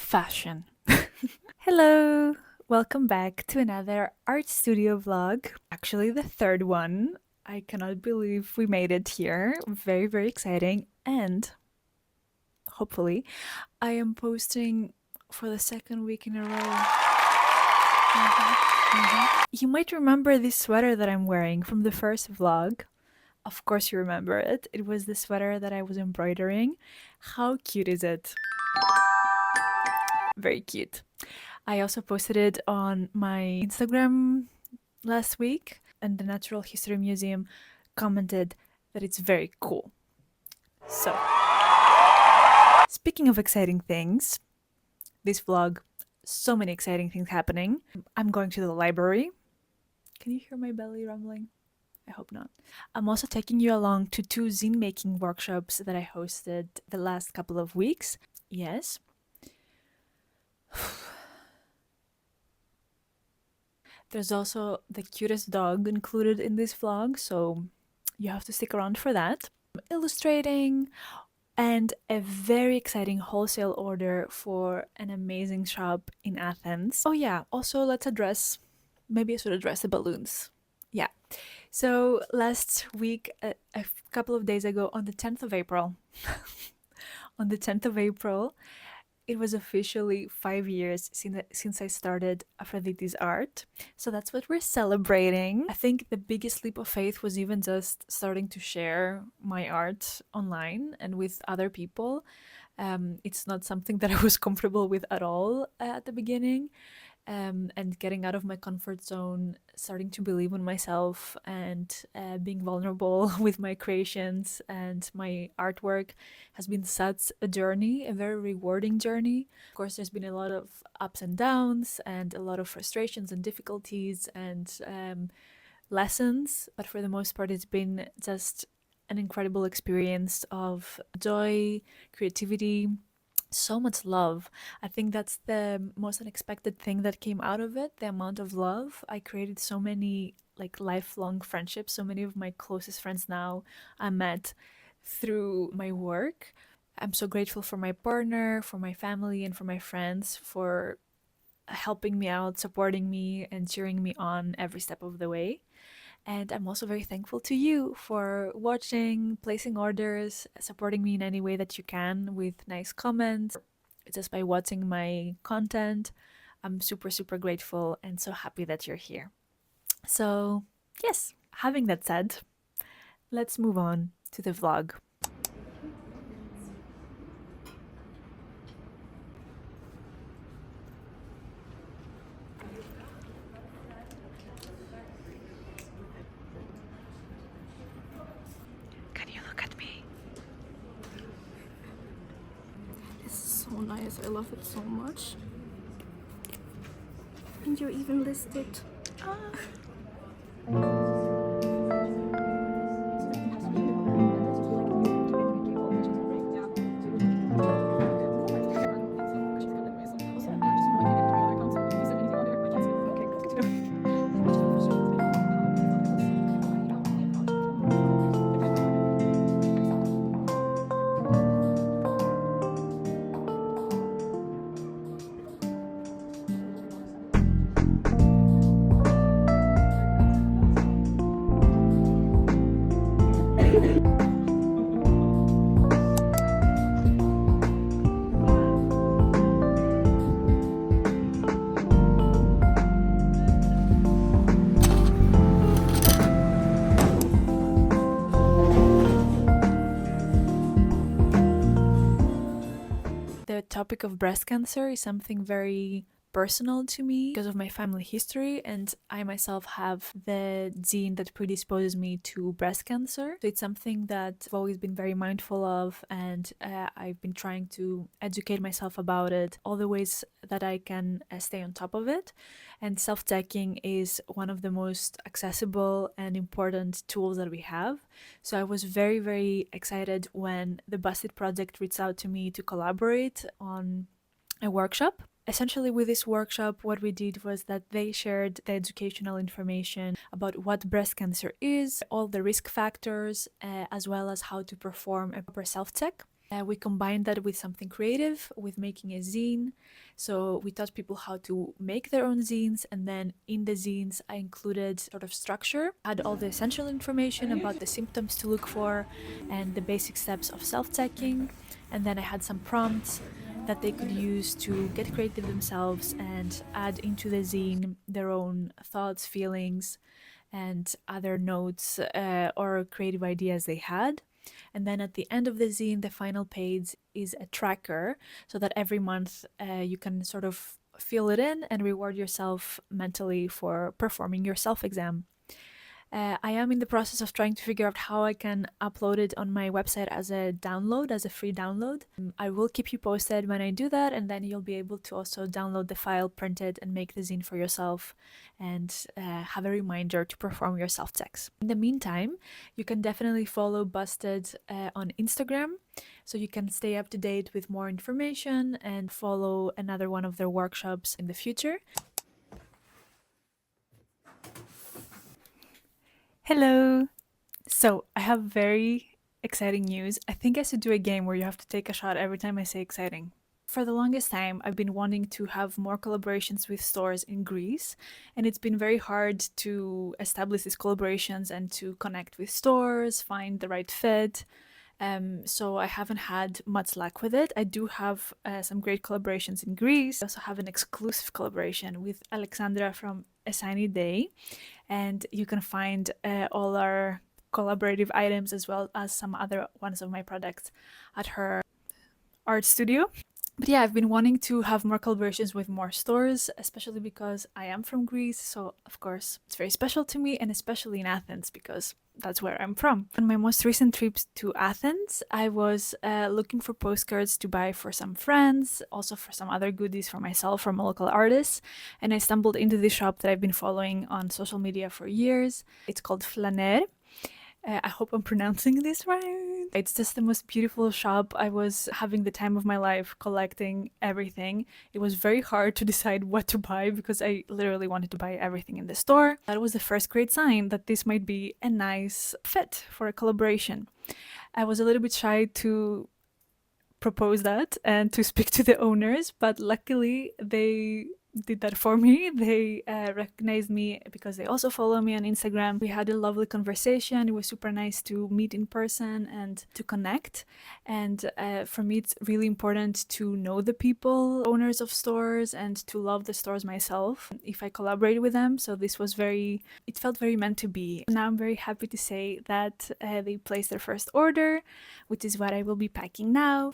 fashion. Hello! Welcome back to another art studio vlog. Actually, the third one. I cannot believe we made it here. Very, very exciting. And hopefully, I am posting for the second week in a row. You might remember this sweater that I'm wearing from the first vlog. Of course, you remember it. It was the sweater that I was embroidering. How cute is it? Very cute. I also posted it on my Instagram last week, and the Natural History Museum commented that it's very cool. So, speaking of exciting things, this vlog, so many exciting things happening. I'm going to the library. Can you hear my belly rumbling? I hope not. I'm also taking you along to 2 zine-making workshops that I hosted the last couple of weeks. Yes. There's also the cutest dog included in this vlog, so you have to stick around for that. I'm illustrating and a very exciting wholesale order for an amazing shop in Athens. Oh yeah, also let's address, maybe I should address the balloons. Yeah. So last week, a couple of days ago, on the 10th of April, on the 10th of April, it was officially 5 years since I started Aphrodite's art. So that's what we're celebrating. I think the biggest leap of faith was even just starting to share my art online and with other people. It's not something that I was comfortable with at all at the beginning. And getting out of my comfort zone, starting to believe in myself, and being vulnerable with my creations and my artwork has been such a journey, a very rewarding journey. Of course, there's been a lot of ups and downs and a lot of frustrations and difficulties and lessons, but for the most part, it's been just an incredible experience of joy, creativity, so much love. I think that's the most unexpected thing that came out of it, the amount of love. I created so many like lifelong friendships. So many of my closest friends now I met through my work. I'm so grateful for my partner, for my family, and for my friends for helping me out, supporting me, and cheering me on every step of the way. And I'm also very thankful to you for watching, placing orders, supporting me in any way that you can with nice comments, just by watching my content. I'm super, super grateful and so happy that you're here. So, yes, having that said, let's move on to the vlog. Can you look at me? It's so nice. I love it so much. And you're even listed. The topic of breast cancer is something very personal to me because of my family history, and I myself have the gene that predisposes me to breast cancer. So it's something that I've always been very mindful of, and I've been trying to educate myself about it, all the ways that I can stay on top of it. And self-checking is one of the most accessible and important tools that we have. So I was very, very excited when the Busted Project reached out to me to collaborate on a workshop. Essentially, with this workshop, what we did was that they shared the educational information about what breast cancer is, all the risk factors, as well as how to perform a proper self-check. We combined that with something creative, with making a zine. So we taught people how to make their own zines, and then in the zines, I included sort of structure, had all the essential information about the symptoms to look for and the basic steps of self-checking. And then I had some prompts that they could use to get creative themselves and add into the zine their own thoughts, feelings, and other notes or creative ideas they had. And then at the end of the zine, the final page is a tracker so that every month you can sort of fill it in and reward yourself mentally for performing your self exam. I am in the process of trying to figure out how I can upload it on my website as a download, as a free download. I will keep you posted when I do that, and then you'll be able to also download the file, print it, and make the zine for yourself, and have a reminder to perform your self checks. In the meantime, you can definitely follow Busted on Instagram, so you can stay up to date with more information and follow another one of their workshops in the future. Hello! So, I have very exciting news. I think I should do a game where you have to take a shot every time I say exciting. For the longest time, I've been wanting to have more collaborations with stores in Greece, and it's been very hard to establish these collaborations and to connect with stores, find the right fit. So I haven't had much luck with it. I do have some great collaborations in Greece. I also have an exclusive collaboration with Alexandra from A Sunny Day, and you can find all our collaborative items as well as some other ones of my products at her art studio. But yeah, I've been wanting to have more collaborations with more stores, especially because I am from Greece. So, of course, it's very special to me, and especially in Athens because that's where I'm from. On my most recent trips to Athens, I was looking for postcards to buy for some friends, also for some other goodies for myself from local artists. And I stumbled into this shop that I've been following on social media for years. It's called Flaner. I hope I'm pronouncing this right. It's just the most beautiful shop. I was having the time of my life collecting everything. It was very hard to decide what to buy because I literally wanted to buy everything in the store. That was the first great sign that this might be a nice fit for a collaboration. I was a little bit shy to propose that and to speak to the owners, but luckily they did that for me. They recognized me because they also follow me on Instagram. We had a lovely conversation. It was super nice to meet in person and to connect. And for me, it's really important to know the people, owners of stores, and to love the stores myself if I collaborate with them. So this was it felt very meant to be. Now I'm very happy to say that they placed their first order, which is what I will be packing now.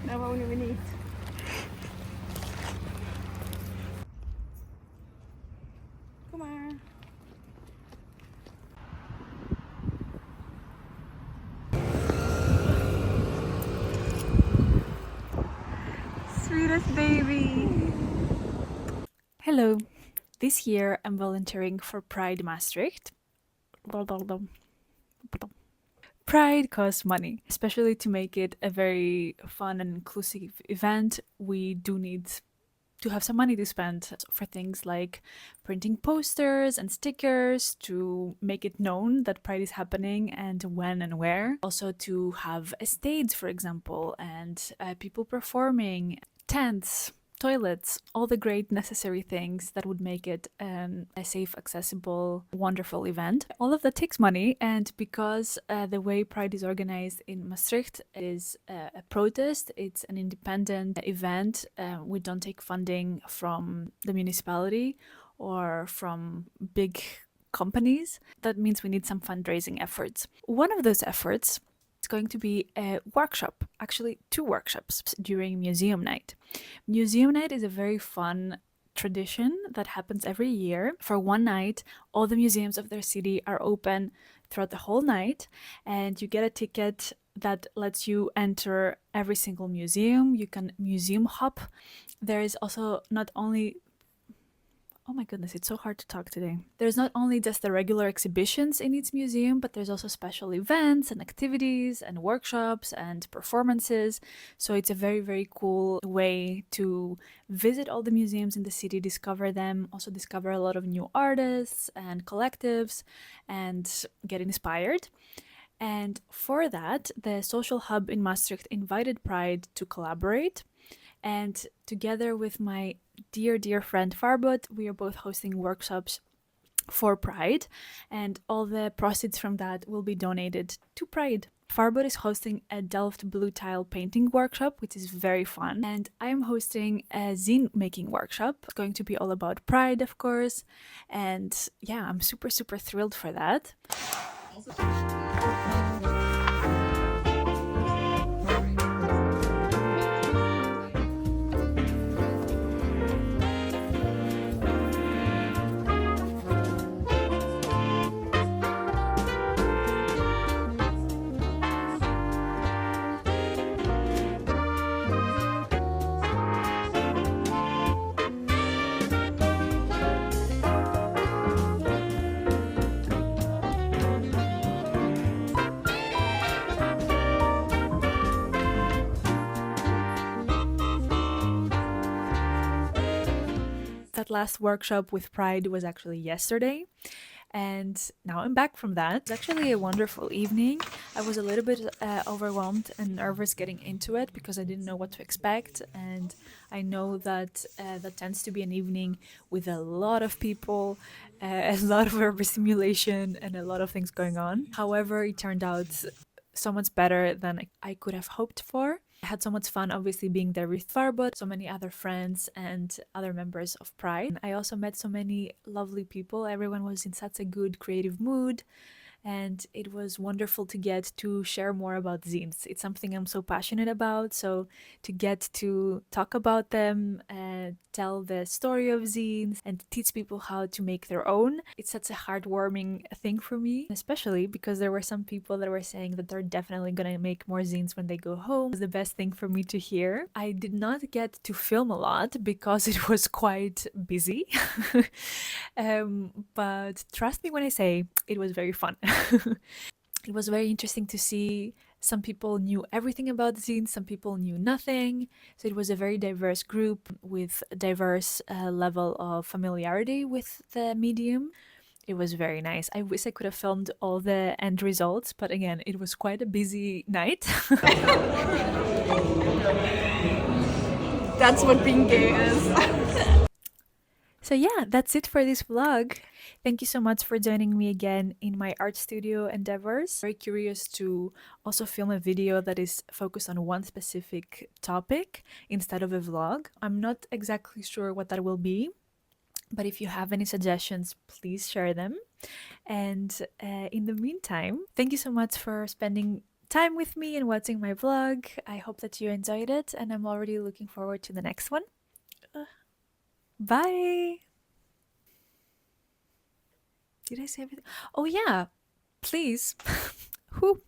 Där var vi dit. Kom här. Sweetest baby. Hello. This year I'm volunteering for Pride Maastricht. Pride costs money, especially to make it a very fun and inclusive event. We do need to have some money to spend for things like printing posters and stickers to make it known that Pride is happening and when and where. Also to have a stage, for example, and people performing, tents, toilets, all the great necessary things that would make it a safe, accessible, wonderful event. All of that takes money, and because the way Pride is organized in Maastricht is a protest, it's an independent event. We don't take funding from the municipality or from big companies. That means we need some fundraising efforts. One of those efforts is going to be a workshop, actually 2 workshops during museum night. Museum night is a very fun tradition that happens every year. For one night, all the museums of their city are open throughout the whole night, and you get a ticket that lets you enter every single museum. You can museum hop. There is also not only oh my goodness, it's so hard to talk today. There's not only just the regular exhibitions in each museum, but there's also special events and activities and workshops and performances. So it's a very, very cool way to visit all the museums in the city, discover them, also discover a lot of new artists and collectives, and get inspired. And for that, the Social Hub in Maastricht invited Pride to collaborate. And together with my dear friend Farbot, we are both hosting workshops for Pride, and all the proceeds from that will be donated to Pride. Farbot is hosting a Delft blue tile painting workshop, which is very fun, and I'm hosting a zine-making workshop. It's going to be all about Pride, of course, and yeah, I'm super thrilled for that. That last workshop with Pride was actually yesterday, and now I'm back from that. It's actually a wonderful evening. I was a little bit overwhelmed and nervous getting into it because I didn't know what to expect, and I know that that tends to be an evening with a lot of people, a lot of overstimulation, and a lot of things going on. However, it turned out so much better than I could have hoped for. I had so much fun, obviously, being there with Farbot, so many other friends and other members of Pride. I also met so many lovely people. Everyone was in such a good creative mood, and it was wonderful to get to share more about zines. It's something I'm so passionate about, so to get to talk about them, tell the story of zines, and teach people how to make their own, it's such a heartwarming thing for me, especially because there were some people that were saying that they're definitely gonna make more zines when they go home. It was the best thing for me to hear. I did not get to film a lot because it was quite busy, but trust me when I say it was very fun. It was very interesting to see some people knew everything about zines, some people knew nothing. So it was a very diverse group with a diverse level of familiarity with the medium. It was very nice. I wish I could have filmed all the end results, but again, it was quite a busy night. That's what being gay is. So yeah, that's it for this vlog. Thank you so much for joining me again in my art studio endeavors. Very curious to also film a video that is focused on one specific topic instead of a vlog. I'm not exactly sure what that will be, but if you have any suggestions, please share them. And in the meantime, thank you so much for spending time with me and watching my vlog. I hope that you enjoyed it, and I'm already looking forward to the next one. Bye! Did I say everything? Oh yeah, please. Whew.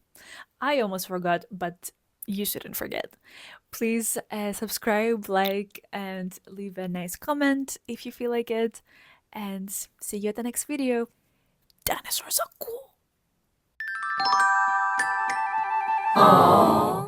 I almost forgot, but you shouldn't forget. Please subscribe, like, and leave a nice comment if you feel like it. And see you at the next video. Dinosaurs are cool. Aww.